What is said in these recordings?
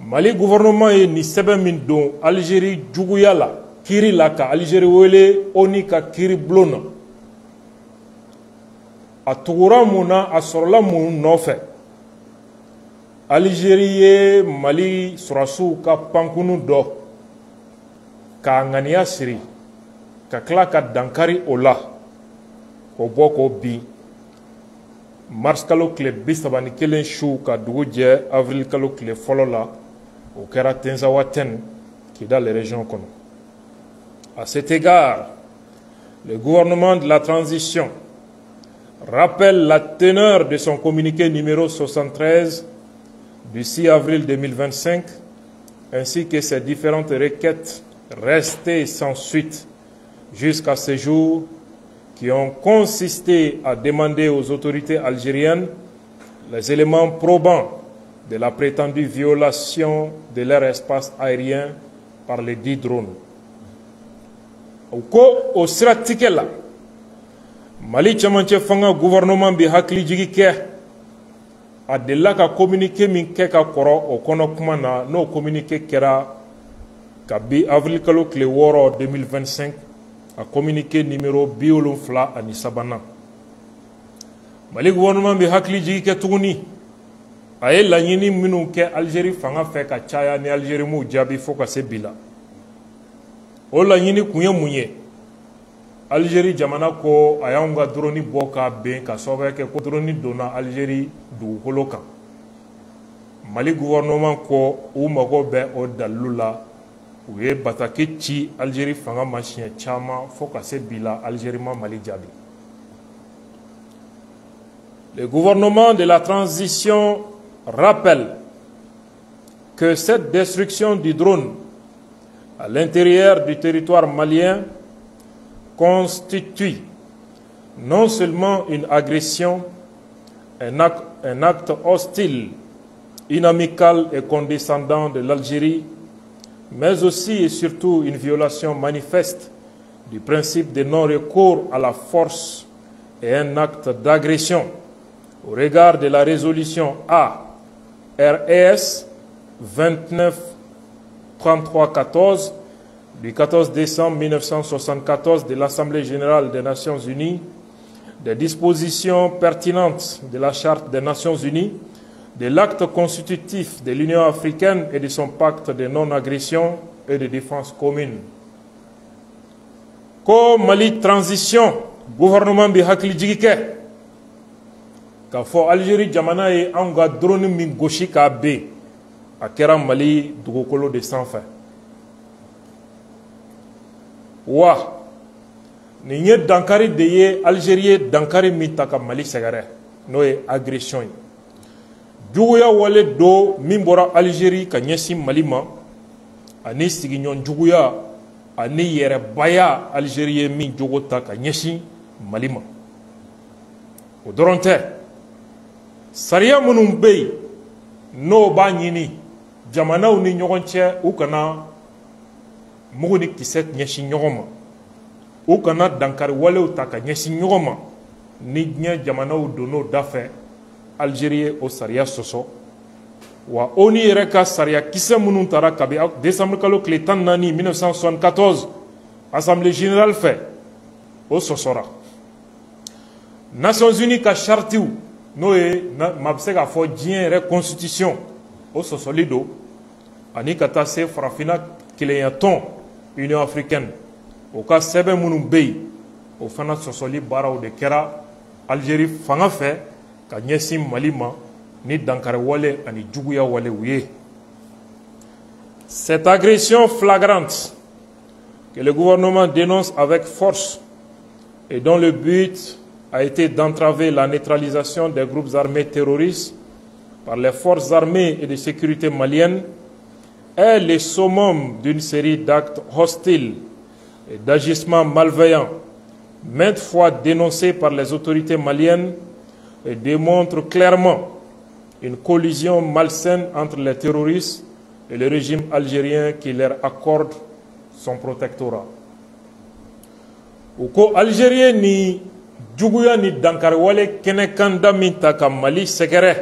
Mali gouvernement ye ni sɛbɛn min don Algérie juguya la kiri la ka Algérie wele ONU ka kiri bulon na a tugura mun na a sɔrɔla mun nɔfɛ Algérie ye Mali sɔrɔsiw ka pankunu dɔ k'a ŋaniya siri ka tila ka dankari o la k'o bɔ k'o bin mars kalo tile 31 su ka dugu jɛ avril kalo tile fɔlɔ la au kɛra Tinzawatène qui est dans les régions kɔnɔ. À cet égard, le gouvernement de la transition rappelle la teneur de son communiqué numéro 73 du 6 avril 2025 ainsi que ses différentes requêtes restées sans suite jusqu'à ce jour qui ont consisté à demander aux autorités algériennes les éléments probants de la prétendue violation de leur espace aérien par les 10 drones. Au sira tikɛ la Mali cɛmancɛ fanga gouvernement bi hakili jigi kɛ a delila ka communiqué min kɛ ka kɔrɔ o kɔnɔ kuma na n'o communiqué kɛra kabi avril kalo tile 6 2025 a communiqué numéro 73. Mali gouvernement bi hakili jigi kɛ tuguni a ye laɲini minnu kɛ Algérie fanga fɛ ka caya ni Algérie m'u jaabi fo ka se bi la o laɲini kun ye mun ye Algérie jamana ko a y'anw ka drone bɔ ka ben ka sababuya kɛ ko drone donna Algérie dugukolo kan Mali gouvernement ko u mago bɛ o dalilu la u ye bataki ci Algérie fanga ma siɲɛ caman fo ka se bi la Algérie ma Mali jaabi. Le gouvernement de la transition rappelle que cette destruction du drone à l'intérieur du territoire malien constitue non seulement une agression, un acte hostile, inamical et condescendant de l'Algérie, mais aussi et surtout une violation manifeste du principe de non-recours à la force et un acte d'agression au regard de la résolution ARES 29-33-14 du 14 décembre 1974 de l'Assemblée générale des Nations unies, des dispositions pertinentes de la Charte des Nations unies, de l'acte constitutif de l'Union africaine et de son pacte de non-agression et de défense commune. Ko Mali transition, gouvernement bi hakili jigi kɛ k'a fɔ Algérie jamana ye anw ka drone min gosi k'a ben a kɛra Mali dugukolo de sanfɛ. Wa nin ye dankari de ye Algérie ye dankari min ta ka Mali sɛgɛrɛ n'o ye agression ye. Juguya wale do min bɔra Algérie ka ɲɛsin Mali ma ani sigiɲɔgɔn juguya ani yɛrɛbaya Algérie ye min jogo ta ka ɲɛsin Mali ma. O dɔrɔn tɛ sariya minnu bɛ yen n'o b'a ɲini jamanaw ni ɲɔgɔn cɛ u kana mugu ni kisɛ ɲɛsin ɲɔgɔn ma u kana dankari walew ta ka ɲɛsin ɲɔgɔn ma ni diɲɛ jamanaw donn'o da fɛ Algérie ye o sariya sɔsɔ wa ONU yɛrɛ ka sariya kisɛ minnu taara kabi décembre kalo tile 14 1974 Assemblée générale fɛ o sɔsɔra Nations unies ka chartiw n'o ye maa bɛ se k'a fɔ diɲɛ yɛrɛ constitution o sɔsɔli don ani ka taa se farafinna kelenya tɔn Union africaine o ka sɛbɛn minnu bɛ yen o fana sɔsɔli baaraw de kɛra Algérie fanga fɛ ka ɲɛsin Mali ma ni dankari wale ani juguya walew ye. Cette agression flagrante que le gouvernement dénonce avec force et dont le but a été d'entraver la neutralisation des groupes armés terroristes par les forces armées et de sécurité maliennes est le summum d'une série d'actes hostiles et d'agissements malveillants, maintes fois dénoncés par les autorités maliennes et démontre clairement une collision malsaine entre les terroristes et le régime algérien qui leur accorde son protectorat. U ko Algérien ni juguya ni dankari wale kɛnɛ kan da min ta ka Mali sɛgɛrɛ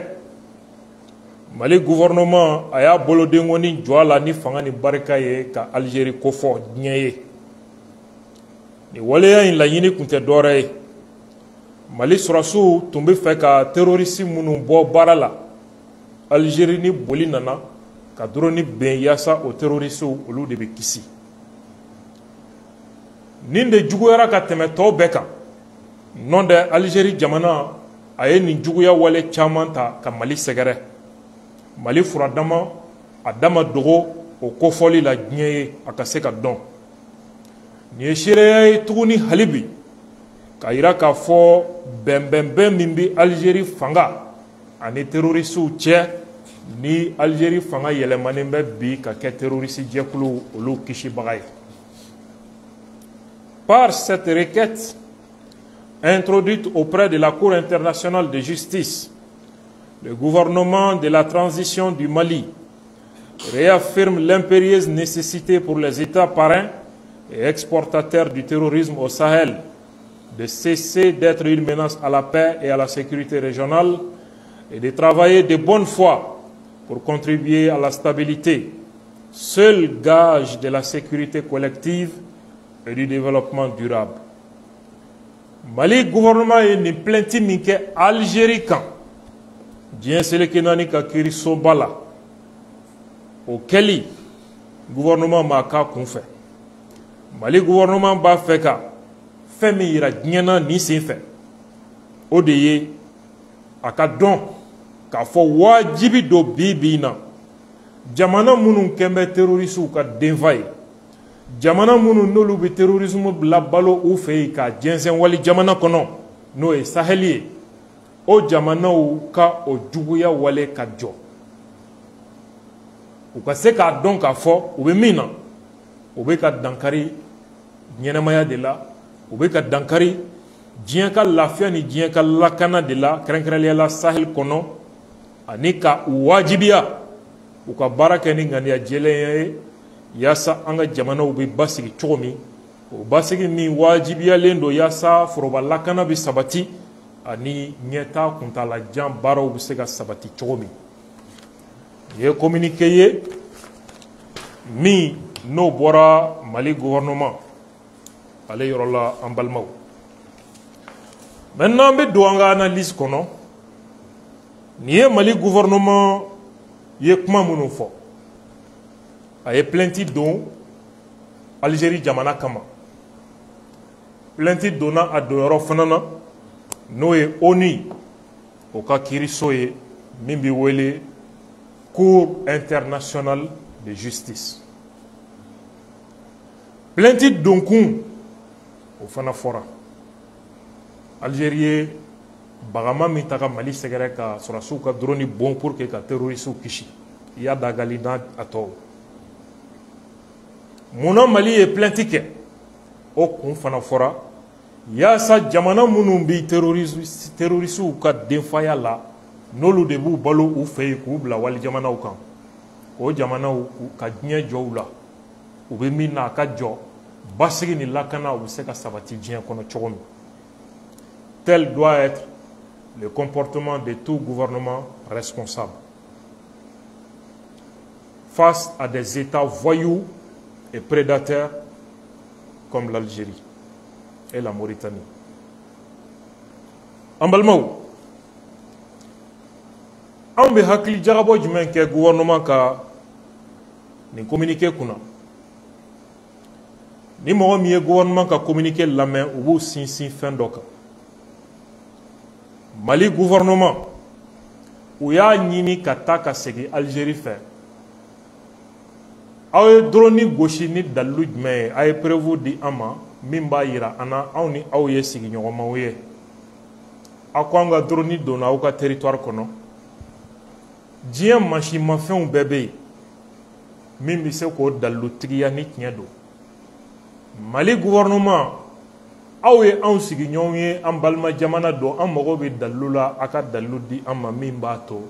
Mali gouvernement a y'a bolo dengo ni jɔ a la ni fanga ni barika ye ka Algérie kofɔ diɲɛ ye. Ni waleya in laɲini kun tɛ dɔwɛrɛ ye. Mali sɔrɔsiw tun bɛ fɛ ka terroriste minnu bɔ baara la Algérie ni boli nana ka drone ben yaasa o terroristew olu de bɛ kisi. Nin de juguyara ka tɛmɛ tɔw bɛɛ kan. Non de Algérie jamana a ye nin juguya wale caman ta ka Mali sɛgɛrɛ. Mali furadama a dama dogo o kofɔli la diɲɛ ye a ka se ka dɔn. Nin ye seereya ye tuguni hali bi ka yira k'a fɔ bɛnbɛnbɛn min bɛ Algérie fanga ani terroristew cɛ ni Algérie fanga yɛlɛmanen bɛ bi ka kɛ terroriste jɛkulu olu kisibaga ye. Par cette requête introduite auprès de la Cour internationale de justice, le gouvernement de la transition du Mali réaffirme l'impérieuse nécessité pour les États parrains et exportateurs du terrorisme au Sahel de cesser d'être une menace à la paix et à la sécurité régionale et de travailler de bonne foi pour contribuer à la stabilité, seul gage de la sécurité collective et du développement durable. Mali gouvernement est une plainte minke Algérie kan diɲɛ seleke naani ka kiiri soba la o kɛli gouvernement ma k'a kun fɛ. Mali gouvernement b'a fɛ ka fɛn min yira diɲɛ na nin sen fɛ o de ye a ka dɔn k'a fɔ wajibi do bi bi na jamana minnu kɛn bɛ terroristew ka denfa ye jamana minnu n'olu bɛ terrorisme labalo u fɛ yen ka jɛnsɛn wali jamana kɔnɔ n'o ye Sahel ye o jamanaw ka o juguya wale ka jɔ u ka se k'a dɔn k'a fɔ u bɛ min na u bɛ ka dankari ɲɛnɛmaya de la u bɛ ka dankari diɲɛ ka lafiya ni diɲɛ ka lakana de la kɛrɛnkɛrɛnnenya la Sahel kɔnɔ ani ka u wajibiya u ka baara kɛ ni ŋaniya jɛlenya ye yaasa an ka jamanaw bɛ basigi cogo min o basigi min wajibiyalen don yaasa foroba lakana bɛ sabati ani ɲɛtaa kuntalajan baaraw bɛ se ka sabati cogo min. Ye communiqué ye min n'o bɔra Mali gouvernement ale yɔrɔ la an balimaw. Maintenant an bɛ don an ka analyse kɔnɔ nin ye Mali gouvernement ye kuma minnu fɔ a ye plainte don Algérie jamana kama plainte donna a donyɔrɔ fana na n'o ye ONU o ka kiiriso ye min bɛ wele Cour internationale de justice. Plainte donkun o fana fɔra Algérie ye bagama min ta ka Mali sɛgɛrɛ ka sɔrɔsiw ka drone bon pour que ka terroristew kisi i y'a dagali n'a a tɔw. Munna Mali ye plainte kɛ o kun fana fɔra yaasa jamana minnu bɛ terroristew ka denfaya la n'olu de b'u balo u fɛ yen k'u bila wali jamanaw kan o jamanaw ka diɲɛ jɔ u la u bɛ min na a ka jɔ basigi ni lakana u bɛ se ka sabati diɲɛ kɔnɔ cogo min. Tel doit être le comportement de tout gouvernement responsable face à des États voyous et prédateurs comme l'Algérie et la Mauritanie. En balimaw an bɛ hakili jagabɔ jumɛn kɛ gouvernement ka nin communiqué kunna ni mɔgɔ min ye gouvernement ka communiqué lamɛn u b'u sinsin fɛn dɔ kan. Mali gouvernement u y'a ɲini ka taa ka segin Algérie fɛ aw ye drone gosi ni dalilu jumɛn ye a ye preuve di an ma min b'a yira an na anw ni aw ye sigiɲɔgɔnmaw ye a ko an ka drone donna aw ka territoire kɔnɔ diɲɛ mansimafɛnw bɛɛ bɛ yen min bɛ se k'o dalilu tigiya ni tiɲɛ don. Mali gouvernement aw ye anw sigiɲɔgɔnw ye an balima jamana don an mago bɛ dalilu la a ka dalilu di an ma min b'a to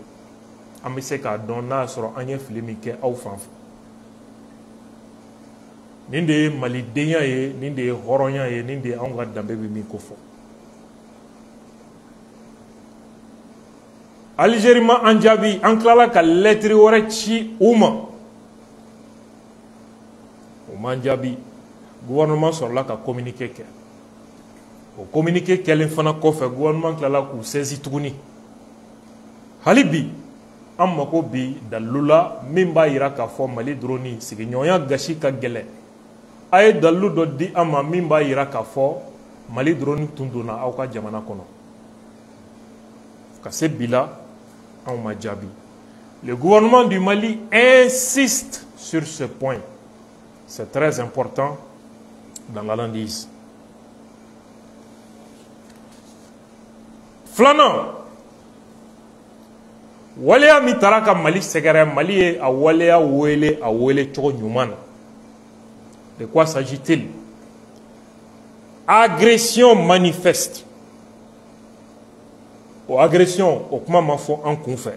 an bɛ se k'a dɔn n'a y'a sɔrɔ an ye fili min kɛ aw fan fɛ. Nin de ye malidenya ye nin de ye hɔrɔnya ye nin de ye anw ka danbe bɛ min ko fɔ. Algérie ma an jaabi an tilala ka lettre wɛrɛ ci u ma o man jaabi gouvernement sɔrɔla ka communiqué kɛ o communiqué kɛlen fana kɔfɛ gouvernement tilala k'u saisi tuguni hali bi an mako bi dalilu la min b'a yira k'a fɔ Mali dɔrɔn sigiɲɔgɔnya gasi ka gɛlɛn a ye dalilu dɔ di an ma min b'a yira k'a fɔ Mali dɔrɔn tun donna aw ka jamana kɔnɔ ka se bi la anw ma jaabi. Le gouvernement du Mali insiste sur ce point. C'est très important dans la landise. Flanan, waleya mi tara ka Mali sɛgɛrɛ Mali ye a waleya wele a wele cogo ɲuman na. De quoi s'agit-il? Agression manifeste. Aux agressions, au kuma ma fɔ an kunfɛ.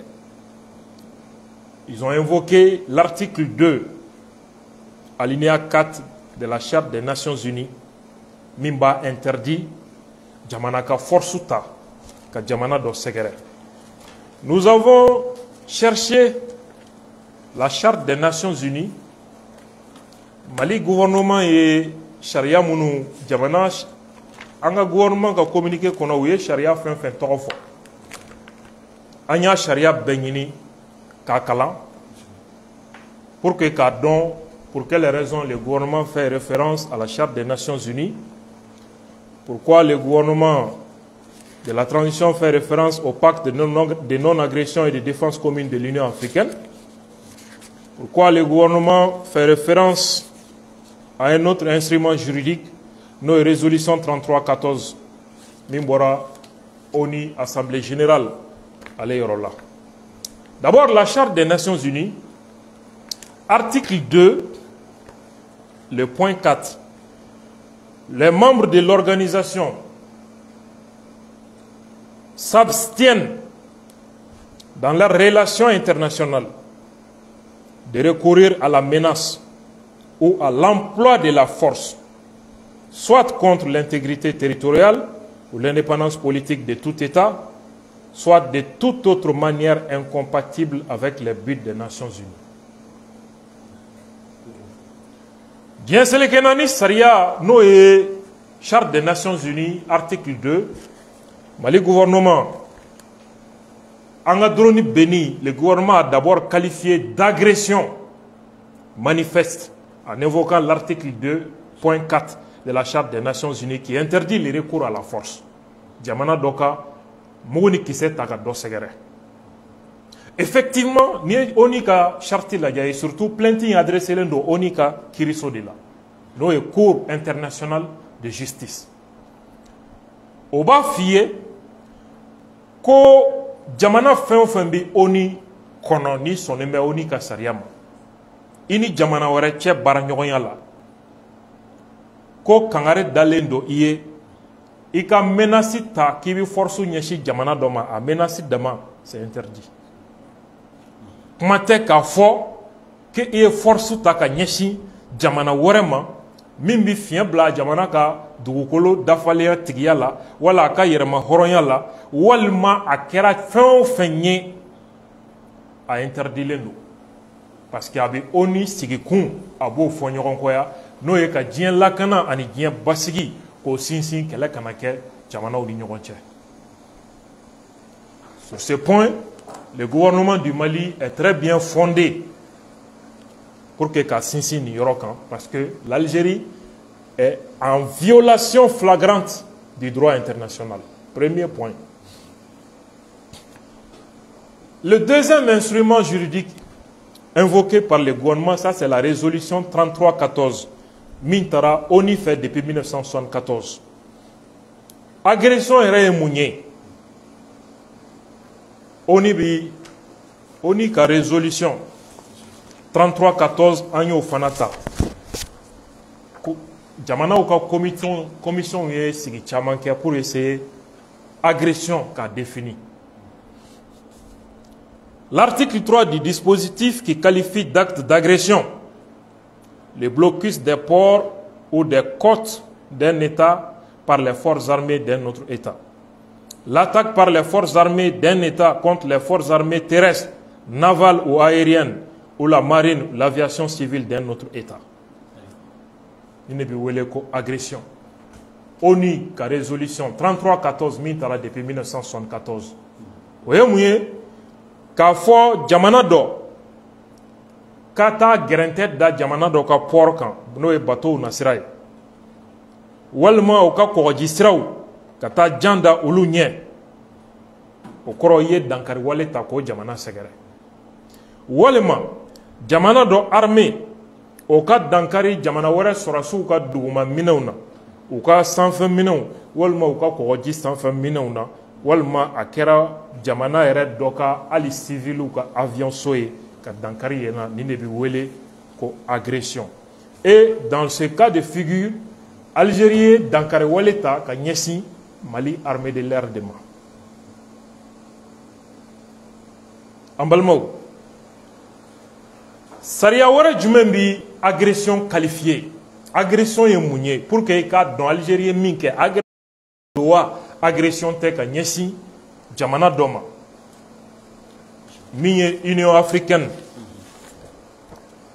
Ils ont invoqué l'article 2, alinéa 4 de la Charte des Nations Unies, min b'a interdit jamana ka force ta ka jamana dɔ sɛgɛrɛ. Nous avons cherché la Charte des Nations Unies. Mali gouvernement ye charia munu jamana an ka gouvernement ka communiqué kɔnɔ u ye charia fɛn fɛn tɔgɔ fɔ. An y'a charia bɛɛ ɲini k'a kalan pour que k'a dɔn pour quelles raisons le gouvernement fait référence à la Charte des Nations Unies, pourquoi le gouvernement de la transition fait référence au pacte de non-agression et de défense commune de l'Union africaine, pourquoi le gouvernement fait référence à un autre instrument juridique, nos résolutions 33-14, Mimbora, ONU, Assemblée générale. D'abord, la Charte des Nations Unies, article 2, le point 4. Les membres de l'organisation s'abstiennent dans leurs relations internationales de recourir à la menace ou à l'emploi de la force, soit contre l'intégrité territoriale ou l'indépendance politique de tout État, soit de toute autre manière incompatible avec les buts des Nations Unies. Bien sélectionné, Saria, Noé, Charte des Nations Unies, article 2, Mali gouvernement, Angadroni Beni, le gouvernement a d'abord qualifié d'agression manifeste en évoquant l'article 2.4 de la Charte des Nations Unies qui interdit le recours à la force. Diamana Doka, Mouni Kisse Taka Dosegere. Effectivement, on y a charté la et surtout plainte adressée l'endo onika kiriso de la. Nous est cour international de justice. Oba fiye ko jamana fembi oni kono ni soneme onika sariyama. Ini jamana wara che baranyoya la. Ko kangare dalendo iye ika menasi ta kibi force nyeshi jamana doma a menasi dama c'est interdit. Kuma tɛ k'a fɔ que i ye force ta ka ɲɛsin jamana wɛrɛ ma min bɛ fiɲɛ bila jamana ka dugukolo dafalenya tigiya la wala a ka yɛrɛma hɔrɔnya la walima a kɛra fɛn o fɛn ye a interdilen don parce que a bɛ ONU sigikun a b'o fɔ ɲɔgɔn kɔ ya n'o ye ka diɲɛ lakana ani diɲɛ basigi k'o sinsin kɛlɛ kana kɛ jamanaw ni ɲɔgɔn cɛ. Sur ce point, le gouvernement du Mali est très bien fondé pour que Kassinsi n'y Yorokan, parce que l'Algérie est en violation flagrante du droit international. Premier point. Le deuxième instrument juridique invoqué par le gouvernement, ça c'est la résolution 33-14, Mintara, ONU fait depuis 1974. Agression et rémounier. ONU ka résolution 33-14 anyo fanata. Jamana ka commission ye sigi chaman ke pour essayer agression qu'a défini. L'article 3 du dispositif qui qualifie d'acte d'agression le blocus des ports ou des côtes d'un État par les forces armées d'un autre État. l'attaque par les forces armées d'un État contre les forces armées terrestres, navales ou aériennes, ou la marine, l'aviation civile d'un autre État. Il n'y a pas agression. ONU, la résolution 3314 depuis 1974. Vous voyez, k'a fɔ jamana dɔ ka taa gɛrɛntɛ da jamana dɔ ka port kan n'o ye bateau na sira ye walima u ka kɔgɔji siraw ka taa jan da olu ɲɛ o kɔrɔ ye dankari wale ta k'o jamana sɛgɛrɛ walima jamana dɔ armée o ka dankari jamana wɛrɛ sɔrɔsiw ka duguma minɛnw na u ka sanfɛ minɛnw walima u ka kɔgɔji sanfɛ minɛnw na walima a kɛra jamana yɛrɛ dɔ ka hali civiliw ka avion so ye ka dankari yen na ni de bɛ wele ko agression et dans ce cas de figure Algérie ye dankari wale ta ka ɲɛsin Mali armée de l'air de ma an balimaw sariya wɛrɛ jumɛn bi agression qualifiée agression ye mun ye pour que i k'a dɔn Algérie ye min kɛ agression tɛ ka ɲɛsin jamana dɔ ma min ye Union africaine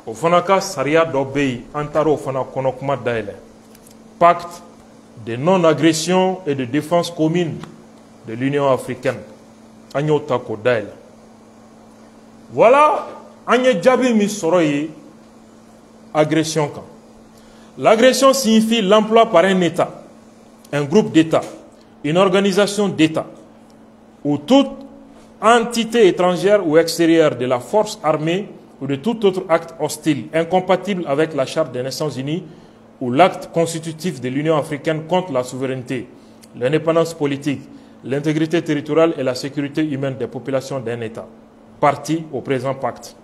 o fana ka sariya dɔ bɛ yen an taara o fana kɔnɔ kuma dayɛlɛ pacte de non-agression et de défense commune de l'Union africaine an y'o ta k'o dayɛlɛ voilà an ye jaabi min sɔrɔ ye agression kan l'agression signifie l'emploi par un État un groupe d'États une organisation d'État ou toute entité étrangère ou extérieure de la force armée ou de tout autre acte hostile incompatible avec la Charte des Nations Unies ou l'acte constitutif de l'Union africaine contre la souveraineté, l'indépendance politique, l'intégrité territoriale et la sécurité humaine des populations d'un État, partie au présent pacte.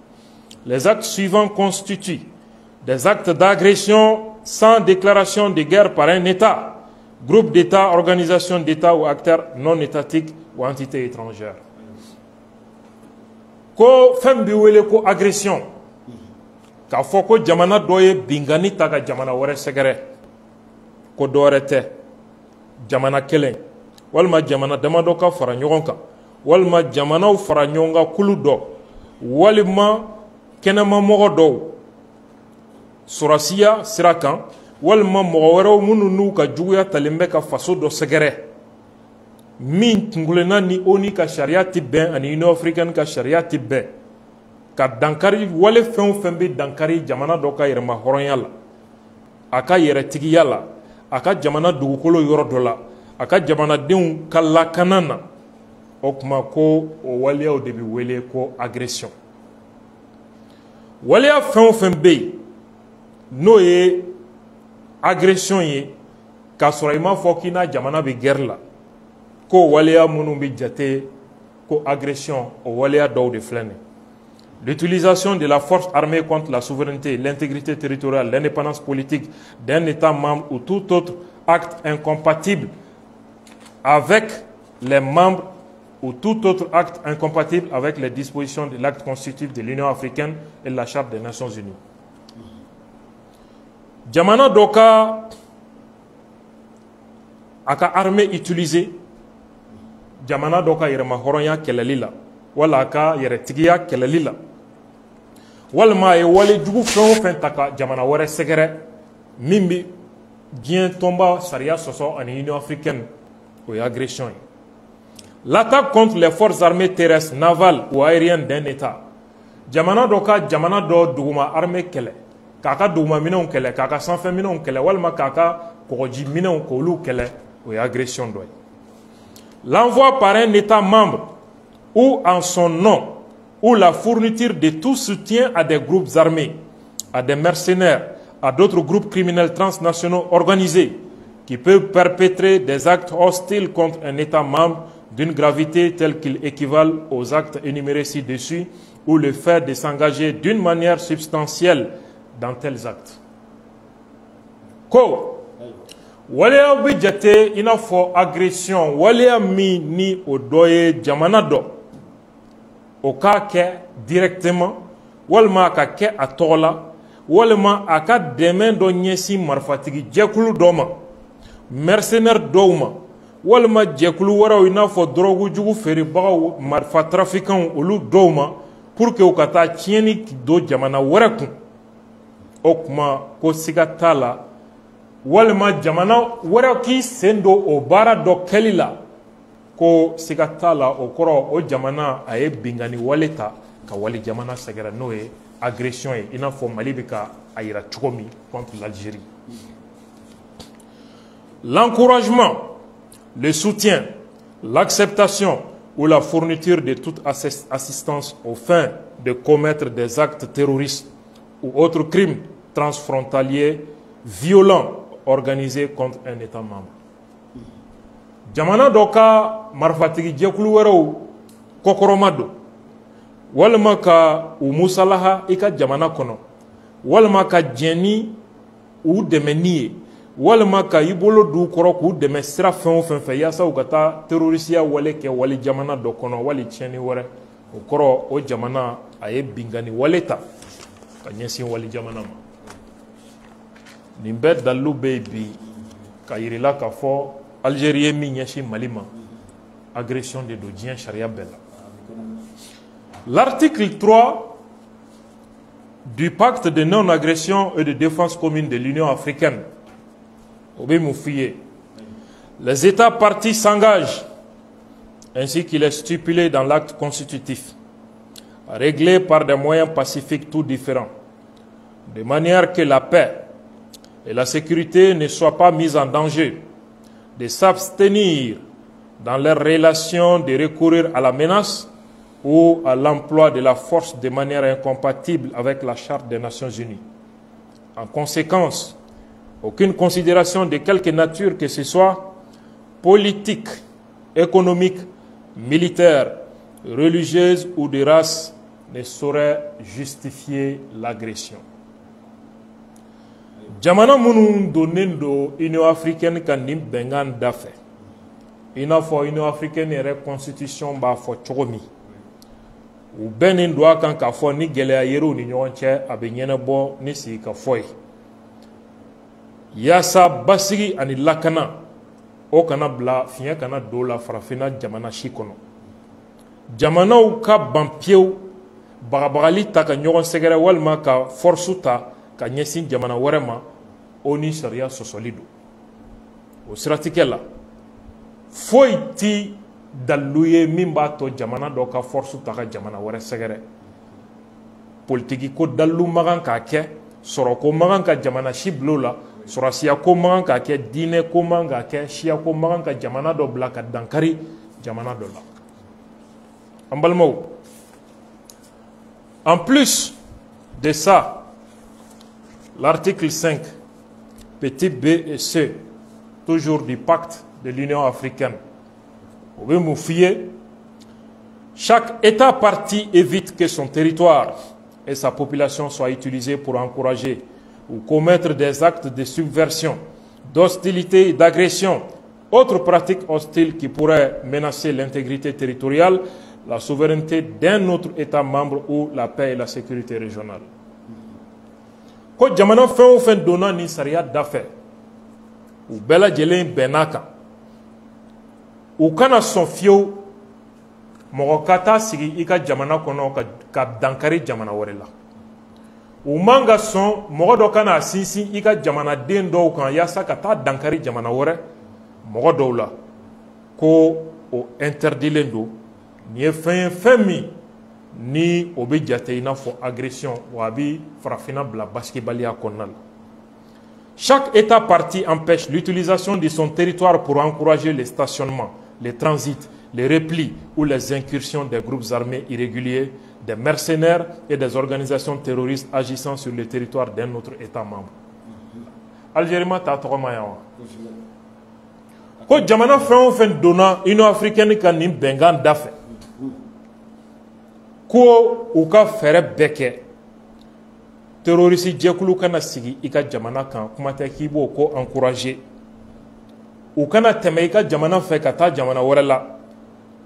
Les actes suivants constituent des actes d'agression sans déclaration de guerre par un État, groupe d'États, organisation d'États ou acteurs non étatiques ou entités étrangères. Ko fɛn bi wele ko agression k'a fɔ ko jamana dɔ ye bingani ta ka jamana wɛrɛ sɛgɛrɛ ko dɔwɛrɛ tɛ jamana kelen walima jamana damadɔ ka fara ɲɔgɔn kan walima jamanaw fara ɲɔgɔn kan kulu dɔ walima kɛnɛmamɔgɔ dɔw sɔrɔsiya sira kan walima mɔgɔ wɛrɛw minnu n'u ka juguya talen bɛ ka faso dɔ sɛgɛrɛ min kunkulenna ni ONU ka sariya tɛ bɛn ani Union africaine ka sariya tɛ bɛn ka dankari wale fɛn o fɛn bɛ dankari jamana dɔ ka yɛrɛmahɔrɔnya la a ka yɛrɛtigiya la a ka jamana dugukolo yɔrɔ dɔ la a ka jamanadenw ka lakana na o tuma ko o waleyaw de bɛ wele ko agression waleya fɛn o fɛn bɛ yen n'o ye agression ye k'a sɔrɔ i m'a fɔ k'i n'a jamana bɛ guerre la ko waleya minnu bɛ jate ko agression o waleya dɔw de filɛ nin ye l'utilisation de la force armée contre la souveraineté, l'intégrité territoriale, l'indépendance politique d'un État membre ou tout autre acte incompatible avec les membres ou tout autre acte incompatible avec les dispositions de l'acte constitutif de l'Union africaine et de la Charte des Nations Unies. Jamana doka aka armée utilisée jamana doka yɛrɛma hɔrɔnya kɛlɛli la wala aka yɛrɛtigiya kɛlɛli la walima a ye wale jugu fɛn o fɛn ta ka jamana wɛrɛ sɛgɛrɛ min bɛ diɲɛ tɔnba sariya sɔsɔ ani Union africaine o ye agression ye l'attaque contre les forces armées terrestres navales ou aériennes d'un État jamana dɔ ka jamana dɔ duguma armée kɛlɛ k'a ka duguma minɛnw kɛlɛ k'a ka sanfɛ minɛnw kɛlɛ walima k'a ka kɔgɔji minɛnw k'olu kɛlɛ o ye agression dɔ ye l'envoi par un État membre ou en son nom ou la fourniture de tout soutien à des groupes armés, à des mercenaires, à d'autres groupes criminels transnationaux organisés qui peuvent perpétrer des actes hostiles contre un État membre d'une gravité telle qu'il équivalent aux actes énumérés ci-dessus ou le fait de s'engager d'une manière substantielle dans tels actes. Ko waleya bɛ jate i n'a fɔ agression waleya min ni o dɔ ye jamana dɔ o k'a kɛ directement walima a ka kɛ a tɔgɔ la walima a ka dɛmɛ dɔ ɲɛsin marifatigi jɛkulu dɔ ma mercenaire dɔw ma walima jɛkulu wɛrɛw i n'a fɔ dɔrɔgu jugu feerebagaw marifa trafiquants olu dɔw ma pour que u ka taa tiɲɛni don jamana wɛrɛ kun o kuma ko siga t'a la walima jamana wɛrɛ k'i sen don o baara dɔ kɛli la ko siga t'a la o kɔrɔ o jamana a ye bingani wale ta ka wali jamana sɛgɛrɛ n'o ye agression ye i n'a fɔ Mali bɛ ka a yira cogo min contre l'Algérie. L'encouragement, le soutien, l'acceptation ou la fourniture de toute assistance aux fins de commettre des actes terroristes ou autres crimes transfrontaliers violents organisés contre un État membre. Jamana dɔ ka marifatigi jɛkulu wɛrɛw kɔkɔrɔma don walima ka u musalaha i ka jamana kɔnɔ walima ka jɛn ni u dɛmɛ ni ye walima ka i bolo d'u kɔrɔ k'u dɛmɛ sira fɛn o fɛn fɛ yaasa u ka taa terrorisiya wale kɛ wali jamana dɔ kɔnɔ wali tiɲɛni wɛrɛ o kɔrɔ o jamana a ye bingani wale ta ka ɲɛsin wali jamana ma. Nin bɛɛ dalilu bɛ yen bi ka yirila k'a fɔ Algérie ye min ɲɛsin Mali ma agression de don diɲɛ sariya bɛɛ la. L'article 3 du pacte de non-agression et de défense commune de l'Union africaine, les États partis s'engagent, ainsi qu'il est stipulé dans l'acte constitutif, à régler par des moyens pacifiques tout différents, de manière que la paix et la sécurité ne soient pas mises en danger, de s'abstenir dans leurs relations de recourir à la menace ou à l'emploi de la force de manière incompatible avec la Charte des Nations Unies. En conséquence, aucune considération de quelque nature que ce soit, politique, économique, militaire, religieuse ou de race, ne saurait justifier l'agression. Jamana munun donnen do Union africaine kan nin bengan dafe. Ina fo Union africaine yɛrɛ constitution b'a fɔ cogo min. U bɛɛ nin don a kan k'a fɔ ni gɛlɛya yer'u ni ɲɔgɔn cɛ a bɛ ɲɛnabɔ ni sigi ka fɔ ye. Yaasa basigi ani lakana o kana bila fiɲɛ kana don la farafinna jamana si kɔnɔ. Jamanaw ka ban pewu bagabagali ta ka ɲɔgɔn sɛgɛrɛ walima ka force ta ka ɲɛsin jamana wɛrɛ ma o ni sariya sɔsɔli don. O siratigɛ la foyi ti dalilu ye min b'a to jamana dɔ ka force ta ka jamana wɛrɛ sɛgɛrɛ. Politiki ko dalilu man kan k'a kɛ, sɔrɔ ko man kan ka jamana si bila o la, sɔrɔsiya ko man kan k'a kɛ, diinɛ ko man kan k'a kɛ, siya ko man kan ka jamana dɔ bila ka dankari jamana dɔ la. An balimaw, en plus de ça, l'article 5, petit b et c, toujours du pacte de l'Union africaine, chaque État parti évite que son territoire et sa population soient utilisés pour encourager ou commettre des actes de subversion, d'hostilité et d'agression, autres pratiques hostiles qui pourraient menacer l'intégrité territoriale, la souveraineté d'un autre État membre ou la paix et la sécurité régionale. Ko jamana fɛn o fɛn donna ni sariya da fɛ u bɛɛ lajɛlen bɛn'a kan u kana sɔn fiyewu mɔgɔ ka taa sigi i ka jamana kɔnɔ ka dankari jamana wɛrɛ la u man ka sɔn mɔgɔ dɔ kana sinsin i ka jamanaden dɔw kan yaasa ka taa dankari jamana wɛrɛ mɔgɔ dɔw la ko o interdilen don nin ye fɛn ye fɛn min ni o bɛ jate i n'a fɔ agression wa a bɛ farafinna bila basigibaliya kɔnɔna la. Chaque État parti empêche l'utilisation de son territoire pour encourager les stationnements, les transits, les replis ou les incursions des groupes armés irréguliers, des mercenaires et des organisations terroristes agissant sur le territoire d'un autre État membre. Algérie ma taa tɔgɔma yan wa. Ko jamana fɛn o fɛn donna Union africaine ka nin bɛnkan da fɛ ko u ka fɛɛrɛ bɛɛ kɛ terroriste jɛkulu kana sigi i ka jamana kan kuma tɛ k'i b'o ko encourager u kana tɛmɛ i ka jamana fɛ ka taa jamana wɛrɛ la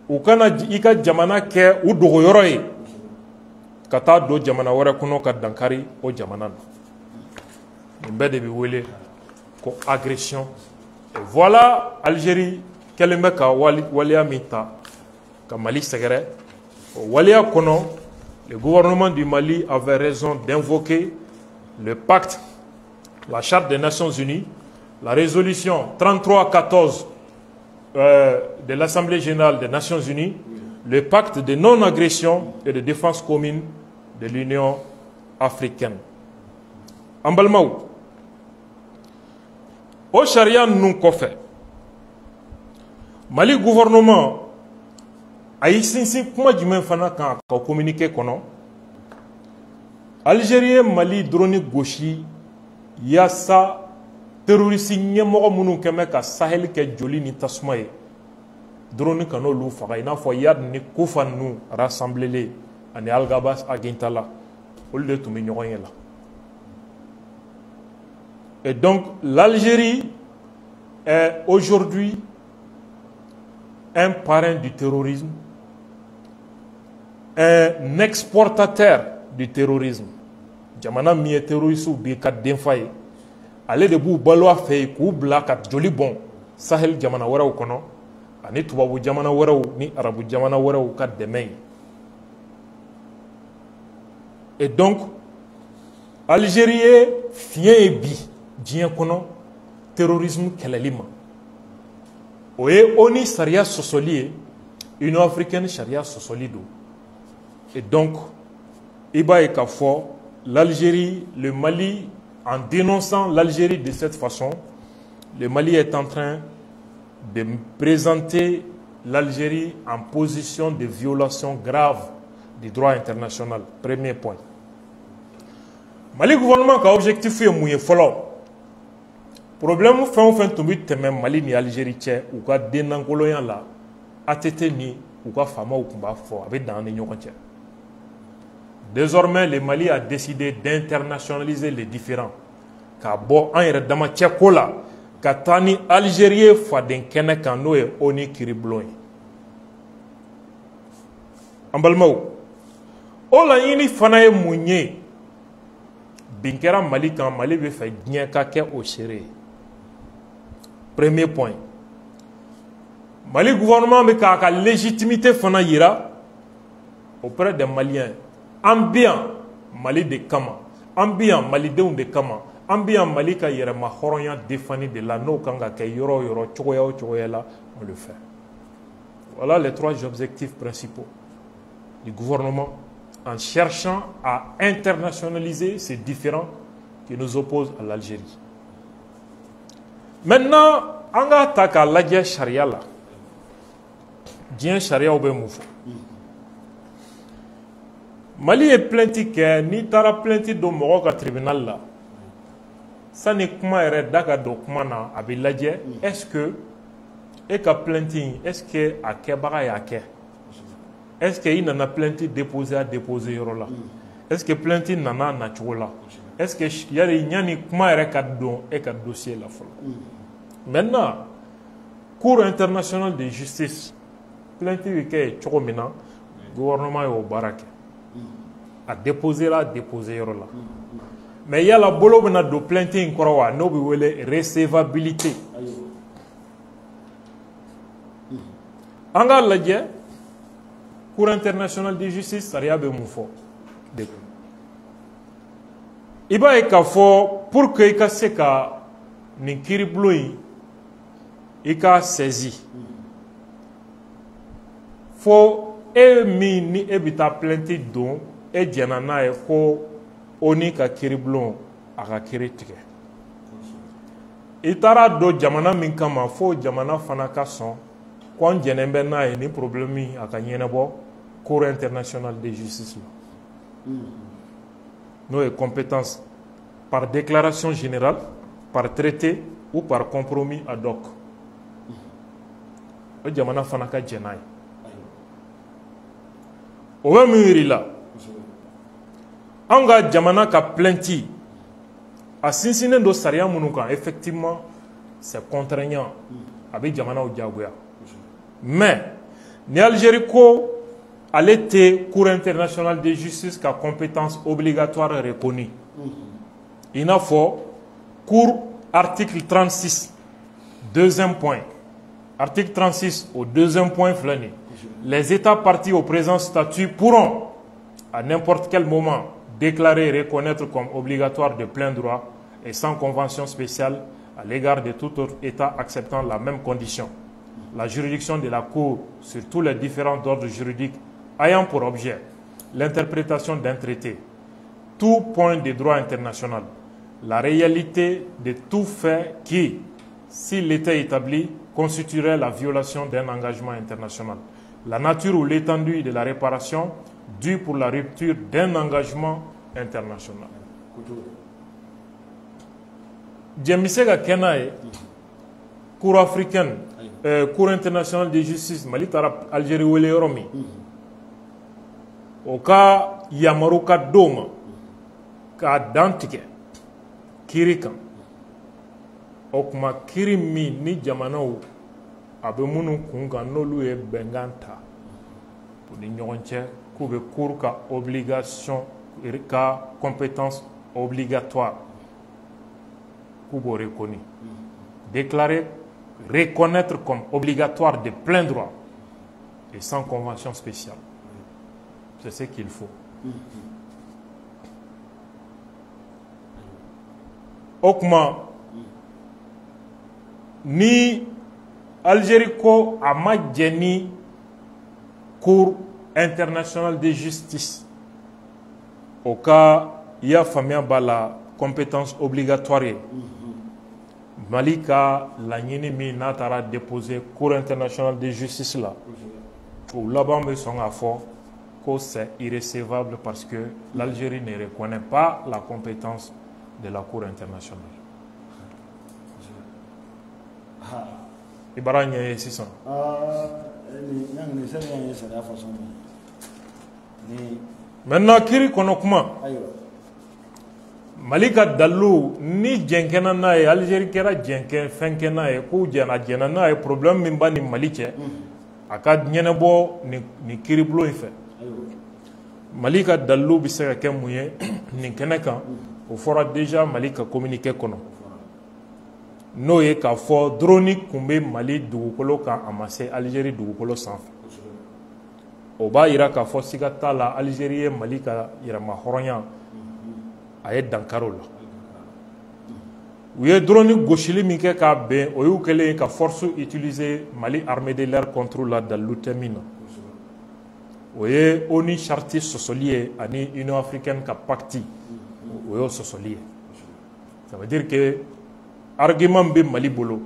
u kana i ka jamana kɛ u dogoyɔrɔ ye ka taa don jamana wɛrɛ kɔnɔ ka dankari o jamana na nin bɛɛ de bɛ wele ko agression et voilà Algérie kɛlen bɛ ka waliya min ta ka Mali sɛgɛrɛ o waliya kɔnɔ le gouvernement du Mali avait raison d'invoquer le pacte, la charte des Nations Unies, la résolution 3314 de l'Assemblée générale des Nations Unies, le pacte de non-agression et de défense commune de l'Union africaine. En Balmaou, au charia nous kofé, Mali gouvernement a ici kuma jumɛn fana kan ka communiqué kɔnɔ Algérie Mali drone gosi yasa terroriste ɲɛmɔgɔ minnu kɛmɛ ka Sahel kɛ joli ni tasuma ye drone ka n'olu faga i n'a fɔ Yad ni Kufa ninnu rassemblés ani Algabas Agintala olu de tun bɛ ɲɔgɔn ye la. Et donc l'Algérie est aujourd'hui un parrain du terrorisme, un exportateur du terrorisme. Jamana mi ye terroriste bi ka denfa ye ale de b'u balo a fɛ k'u bila ka joli bɔn Sahel jamana wɛrɛw kɔnɔ ani tubabu jamana wɛrɛw ni arabu jamana wɛrɛw ka dɛmɛ ye. Et donc Algérie ye fiɲɛ ye bi diɲɛ kɔnɔ terrorisme kɛlɛli ma. O ye ONU sariya sɔsɔli ye, Union africaine sariya sɔsɔli do. Et donc i b'a ye k'a fɔ l'Algérie, le Mali, en dénonçant l'Algérie de cette façon, le Mali est en train de présenter l'Algérie en position de violation grave du droit international. Premier point. Mali gouvernement ka objectif ye mun ye fɔlɔ. Problème fɛn o fɛn tun bɛ tɛmɛ Mali ni Algérie cɛ u ka dennankolonya la ATT ni u ka faamaw tun b'a fɔ a bɛ dan ni ɲɔgɔn cɛ. Désormais, le Mali a décidé d'internationaliser les différends. Ka bɔ an yɛrɛ dama cɛ ko la ka taa ni Algérie faden kɛnɛ kan n'o ye ONU kiiribulon ye. An balimaw, o laɲini fana ye mun ye? Bin kɛra Mali kan, Mali bɛ fɛ diɲɛ ka kɛ o seere ye. Premier point. Mali gouvernement bɛ k'a ka légitimité fana yira auprès des Maliens. An bɛ yan Mali de kama, an bɛ yan Malidenw de kama, an bɛ yan Mali ka yɛrɛma hɔrɔnya défini de la n'o kan ka kɛ yɔrɔ o yɔrɔ cogoya o cogoya la on le fait. Voilà les trois objectifs principaux du gouvernement en cherchant à internationaliser ces différends qui nous opposent à l'Algérie. Maintenant, on va attaquer la charia là. Dieu charia oube moufo. Mali est plainti que ni tara plainti do mɔgɔ ka tribunal là. Ça ni kuma yɛrɛ da ka don kuma na a bɛ lajɛ est-ce que e ka plainti est-ce que a kɛbaga y'a kɛ? Est-ce que i nana plainte déposer à déposer yɔrɔ la? Est-ce que plainte nana na cogo la? Est-ce que yari ɲani kuma yɛrɛ ka don e ka dossier la fɔlɔ? Maintenant, Cour internationale de justice plainte bɛ kɛ cogo min na gouvernement y'o baara kɛ. A déposer la déposer yɔrɔ la. Mais yala bolo bɛna don plainte in kɔrɔ wa n'o bɛ wele recevabilité. An k'a lajɛ Cour internationale de justice sariya bɛ mun fɔ. I b'a ye k'a fɔ pour que i ka se ka nin kiiribulon in i ka saisi fo e min ni e bɛ taa plainte don e jɛna n'a ye ko ONU ka kiiribulon a ka kiiri tigɛ. I taara don jamana min kama fo jamana fana ka sɔn ko an jɛnen bɛ n'a ye ni problème min a ka ɲɛnabɔ Cour internationale de justice la. N'o ye compétence par déclaration générale, par traité ou par compromis ad hoc. O jamana fana ka jɛn n'a ye. O bɛ mun yir'i la? An ka jamana ka plainte a sinsinnen don sariya minnu kan effectivement c'est contraignant a bɛ jamanaw diyagoya. Mais ni Algérie ko ale tɛ Cour internationale de justice ka compétence obligatoire reconnue. I n'a fɔ Cour article 36 deuxième point Article 36 au deuxième point flâné. Les États partis au présent statut pourront, à n'importe quel moment, déclarer et reconnaître comme obligatoire de plein droit et sans convention spéciale à l'égard de tout autre État acceptant la même condition la juridiction de la Cour sur tous les différents ordres juridiques ayant pour objet l'interprétation d'un traité, tout point de droit international, la réalité de tout fait qui, s'il était établi, constituerait la violation d'un engagement international, la nature ou l'étendue de la réparation due pour la rupture d'un engagement international. Djemisega Kenae, Cour africaine, Cour internationale de justice, Mali Tarap, Algérie ou Romi. Au cas Yamaruka Doma, ka Dantike, Kirikan, Okma Kirimi ni Jamano, Abemunu Kunga Nolu e Benganta, pour l'ignorance, Koube Cour ka obligation, ka compétence obligatoire, Koubo reconnu. Déclarer, reconnaître comme obligatoire de plein droit et sans convention spéciale. C'est ce qu'il faut. Okma, ni Algérie ko Amadjeni Cour internationale de justice. Au cas, il y a famille la compétence obligatoire. Malika, la Nyenemi n'a déposé Cour internationale de justice là. Pour là-bas, me sont à fort que c'est irrécevable parce que l'Algérie ne reconnaît pas la compétence de la Cour internationale. Ibaranya est 600. Maintenant, Kiri Konokma. Malika Dalou, ni Jenkena nae, Algérie kera Jenken, Fenkena e, Kou Jena Jena nae, problème mimba ni Maliche, Akad Nyenebo ni Kiriblo ife. Malika Dalou bisera Kemouye, ni Keneka, au fora déjà Malika communiqué kono. Noye ka fo droni kumbe Mali dugukolo ka amassé Algérie dugukolo sanfé. Oba ira ka fo sigata la Algérie Malika ira ma horonya. Aye Dankarola. Où est drone gauchili minke ka ben, ou kele ka force utiliser Mali armée de l'air contre la Daloutemina. Où est oni charti sosolier ani Union africaine ka pacti. Où est sosolier. Ça veut dire que argument be Mali bolo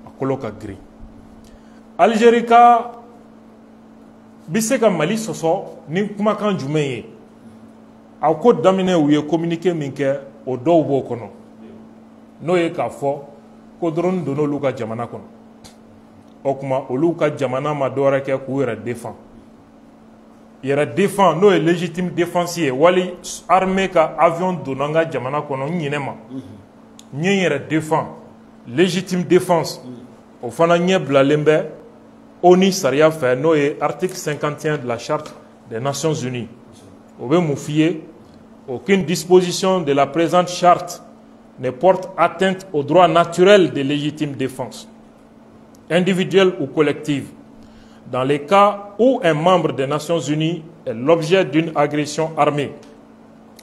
a koloka gris. Algérie ka biseka Mali soso ni kuma kan jumeye. A ko damine ou ye communiqué minke o do bo kono no ye ka fo ko dron dono luka jamana kono o kuma oluka jamana ma dore ke ku yera défend no ye légitime défensier wali armée ka avion donanga jamana kono nyinema nyen yera défend légitime défense o fana nye blalembe oni saria fait no ye article 51 de la charte des Nations Unies. Aucune disposition de la présente charte ne porte atteinte au droit naturel de légitime défense, individuelle ou collective, dans les cas où un membre des Nations Unies est l'objet d'une agression armée,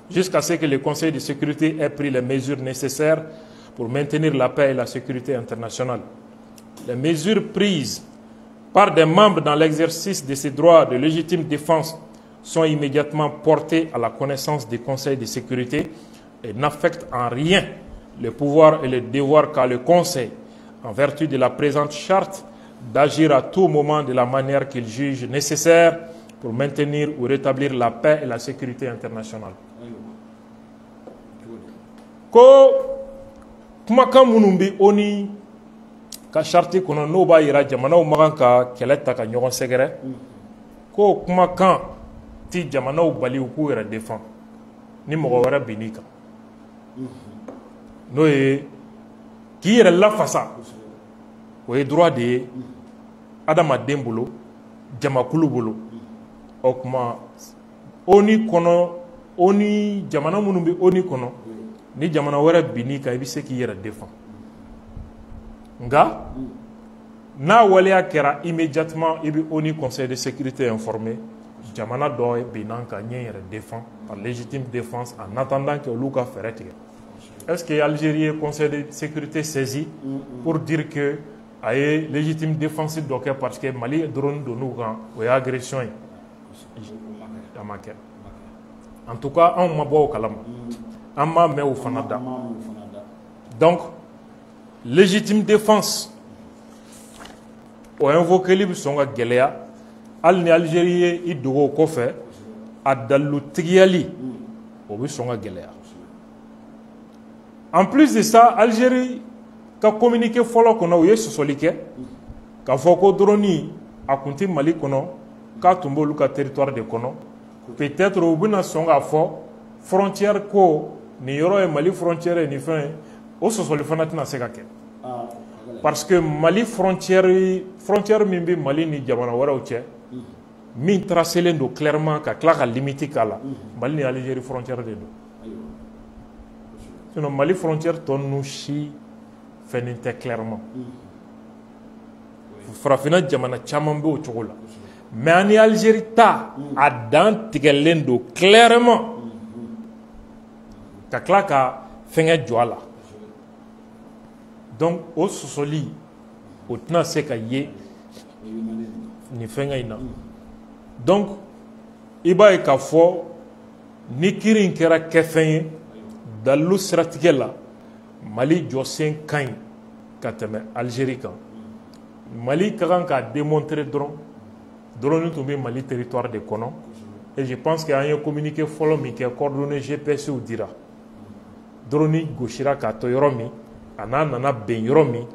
jusqu'à ce que le Conseil de sécurité ait pris les mesures nécessaires pour maintenir la paix et la sécurité internationale. Les mesures prises par des membres dans l'exercice de ces droits de légitime défense sont immédiatement portés à la connaissance du Conseil de sécurité et n'affectent en rien le pouvoir et le devoir qu'a le Conseil, en vertu de la présente charte, d'agir à tout moment de la manière qu'il juge nécessaire pour maintenir ou rétablir la paix et la sécurité internationale. Ko kumakan minnu bi oni ka charte kɔnɔ n'o b'a yira jamanaw ma kan ka kɛlɛ ta ka ɲɔgɔn sɛgɛrɛ ko kumakan ti jamanaw bali u k'u yɛrɛ défend ni mɔgɔ wɛrɛ bin'i kan n'o ye k'i yɛrɛ lafasa o ye droit de ye adamaden bolo jamakulu bolo o kuma ONU kɔnɔ ONU jamana minnu bɛ ONU kɔnɔ ni jamana wɛrɛ bin'i kan i bɛ se k'i yɛrɛ défend nka n'a waleya kɛra immédiatement i bɛ ONU Conseil de sécurité informé jamana dɔ ye bin n'an kan ɲɛ yɛrɛ défend par légitime défense en attendant que olu ka fɛɛrɛ tigɛ. Est-ce que Algérie ye Conseil de sécurité saisi pour dire que a ye légitime défense dɔ kɛ parce que Mali drone donn'u kan o ye agression ye? A ma kɛ. En tout cas anw ma bɔ o kalama. An m'a mɛn o fana da. Donc légitime défense o invoqueli bɛ sɔn ka gɛlɛya hali ni Algérie ye i dogo o kɔfɛ a dalilutigiyali o bɛ sɔn ka gɛlɛya. En plus de ça, Algérie ka communiqué fɔlɔ kɔnɔ u ye sɔsɔli kɛ k'a fɔ ko drone a tun tɛ Mali kɔnɔ k'a tun b'olu ka territoire de kɔnɔ peut-être u bɛna sɔn k'a fɔ frontière ko nin yɔrɔ ye Mali frontière ye nin fɛn ye o sɔsɔli fana tɛna se ka kɛ parce que Mali frontière min bɛ Mali ni jamana wɛrɛw cɛ min tracelen don clairement ka tila ka limite k'a la Mali ni Algérie frontière de don. Sinon Mali frontière tɔ ninnu si fɛnnen tɛ clairement. Farafinna jamana caman bɛ o cogo la mais ani Algérie ta a dan tigɛlen don clairement ka tila ka fɛngɛ jɔ a la. Donc o sɔsɔli o tɛna se ka ye nin fɛngɛ in na. Donc i b'a ye k'a fɔ ni kiiri in kɛra kɛfɛn ye dalilu siratigɛ la Mali jɔsen ka ɲi ka tɛmɛ Algérie kan. Mali ka kan k'a démontrer dɔrɔn drone tun bɛ Mali territoire de kɔnɔ et je pense que an ye communiqué fɔlɔ min kɛ coordonnées GPS'w dira drone gosira k'a to yɔrɔ min a n'a nana bɛn yɔrɔ min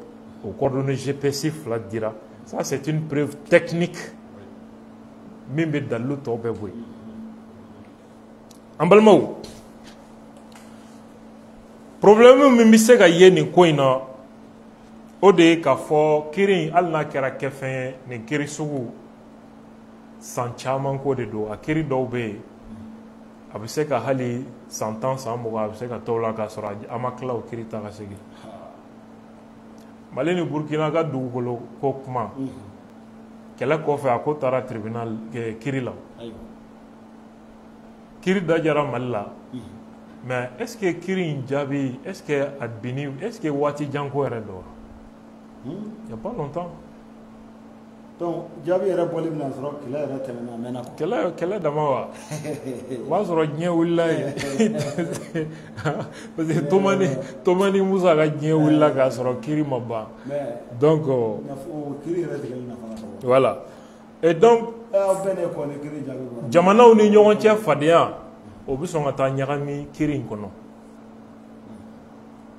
o coordonnées GPS fila dira. Ça c'est une preuve technique min bɛ dalilu tɔw bɛɛ bɔ yen. An balimaw problème min bɛ se ka ye nin ko in na o de ye k'a fɔ kiiri in hali n'a kɛra kɛfɛn ye nin kiiri sugu san caman ko de don a kiiri dɔw bɛ yen a bɛ se ka hali san 10 san 20 a bɛ se ka t'o la k'a sɔrɔ a ma tila o kiiri ta ka segin. Mali ni Burkina ka dugukolo ko kuma kɛlɛ kɔfɛ a ko taara tribunal kiiri la kiiri dajara Mali la mais est-ce que kiiri in jaabi est-ce que a binni est-ce que waati jan ko yɛrɛ dɔ il y a pas longtemps. Donc jaabi yɛrɛ bɔli bɛna sɔrɔ kɛlɛ yɛrɛ tɛmɛna a mɛnna quoi. Kɛlɛ dama wa o b'a sɔrɔ diɲɛ wulila yen parce que Tomani Musa ka diɲɛ wulila k'a sɔrɔ kiiri ma ban donc kiiri yɛrɛ tigɛli nafa ka bon. Voilà et donc aw bɛɛ de kɔni kiiri jaabi bɔra. Jamanaw ni ɲɔgɔn cɛ fadenya o bɛ sɔn ka taa ɲagami kiiri in kɔnɔ.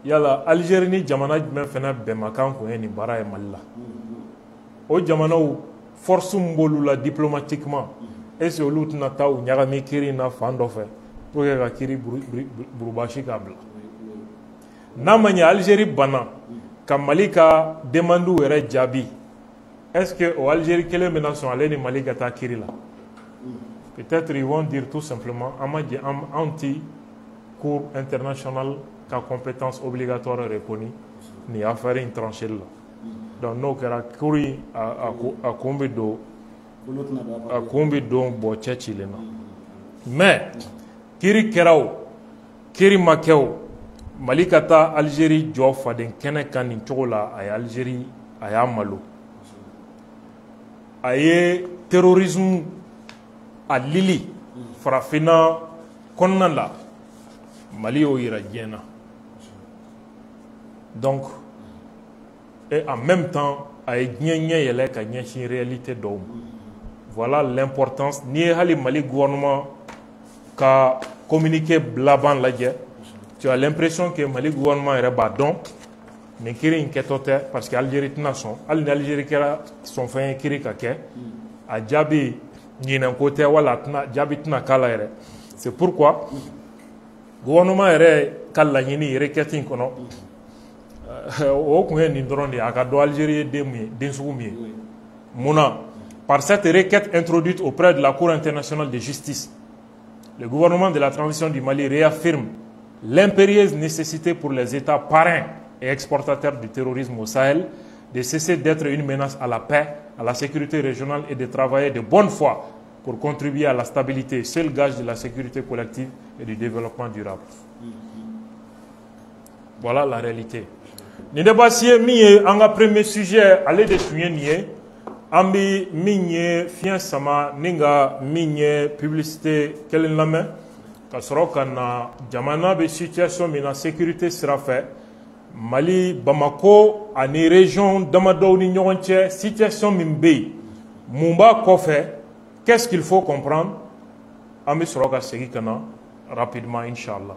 Yala Algérie ni jamana jumɛn fana bɛnbakan kun ye nin baara ye Mali la o jamanaw force min b'olu la diplomatiquement est-ce que olu tɛna taa u ɲagami kiiri in na fan dɔ fɛ pour que ka kiiri burubasi k'a bila. N'a ma ɲɛ Algérie banna ka Mali ka demandes yɛrɛ jaabi est-ce que o Algérie kelen bɛna sɔn ale ni Mali ka taa kiiri la peut-être ils vont dire tout simplement an ti cour international ka compétence obligatoire reconnue ni affaire in tranché la donc n'o kɛra kiiri a kun bɛ don bɔ cɛ cilen na mais kiiri kɛra o kiiri ma kɛ o Mali ka taa Algérie jɔ faden kɛnɛ kan nin cogo la a ye Algérie a y'a malo a ye terrorisme a lili farafinna kɔnɔna la Mali y'o yira diɲɛ na donc et en même temps a ye diɲɛ ɲɛ yɛlɛ ka ɲɛsin réalité dɔw ma voilà l'importance n'i ye hali Mali gouvernement ka communiqué laban lajɛ tu as l'impression que Mali gouvernement yɛrɛ b'a dɔn nin kiiri in kɛtɔ tɛ parce que Algérie tɛna sɔn hali ni Algérie kɛra sɔn fɛn ye kiiri ka kɛ a jaabi ɲinɛnko tɛ wala jaabi tɛna k'a la yɛrɛ c'est pourquoi gouvernement yɛrɛ ka laɲini requête in kɔnɔ o kun ye nin dɔrɔn de ye a ka dɔn Algérie ye den sugu min ye munna par cette requête introduite auprès de la Cour internationale de justice le gouvernement de la transition du Mali réaffirme l'impérieuse nécessité pour les États parrains et exportateurs du terrorisme au Sahel de cesser d'être une menace à la paix, à la sécurité régionale et de travailler de bonne foi pour contribuer à la stabilité, seul gage de la sécurité collective et du développement durable. Voilà la réalité. Ni débat si mi anga premier sujet aller de suyenye ambi minye fian sama ninga minye publicité kelen lame kasoro kana jamana be situation mina sécurité sera fait Mali Bamako ani région damado ni ñonche situation mimbe mumba ko fait qu'est-ce qu'il faut comprendre ambi soro ka segi kana rapidement inchallah.